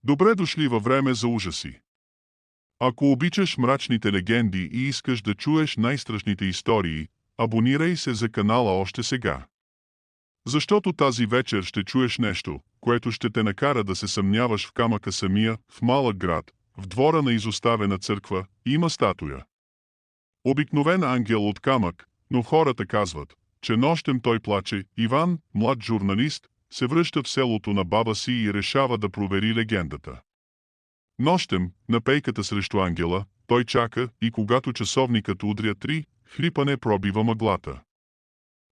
Добре дошли във време за ужаси. Ако обичаш мрачните легенди и искаш да чуеш най-страшните истории, абонирай се за канала още сега. Защото тази вечер ще чуеш нещо, което ще те накара да се съмняваш в камъка самия, в малък град, в двора на изоставена църква, има статуя. Обикновен ангел от камък, но хората казват, че нощем той плаче. Иван, млад журналист, се връща в селото на баба си и решава да провери легендата. Нощем, на пейката срещу ангела, той чака и когато часовникът удря 3, хлипане пробива мъглата.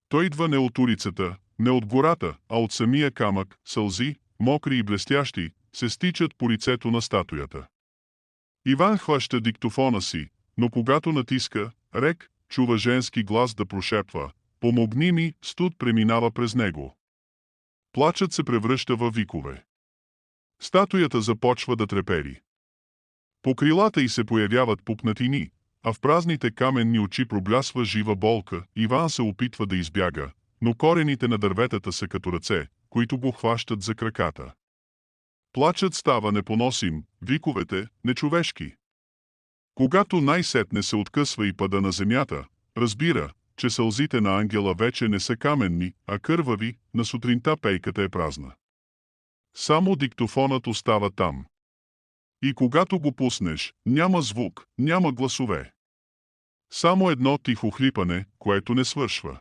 Той идва не от улицата, не от гората, а от самия камък, сълзи, мокри и блестящи, се стичат по лицето на статуята. Иван хваща диктофона си, но когато натиска «Рек», чува женски глас да прошепва «Помогни ми», студ преминава през него. Плачът се превръща във викове. Статуята започва да трепери. По крилата й се появяват пукнатини, а в празните каменни очи проблясва жива болка. Иван се опитва да избяга, но корените на дърветата са като ръце, които го хващат за краката. Плачът става непоносим, виковете – нечовешки. Когато най-сетне се откъсва и пада на земята, разбира, че сълзите на ангела вече не са каменни, а кървави. На сутринта пейката е празна. Само диктофонът остава там. И когато го пуснеш, няма звук, няма гласове. Само едно тихо хлипане, което не свършва.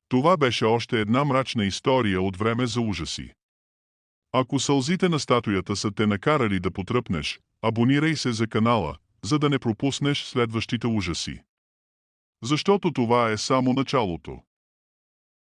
Това беше още една мрачна история от време за ужаси. Ако сълзите на статуята са те накарали да потръпнеш, абонирай се за канала, за да не пропуснеш следващите ужаси. Защото това е само началото.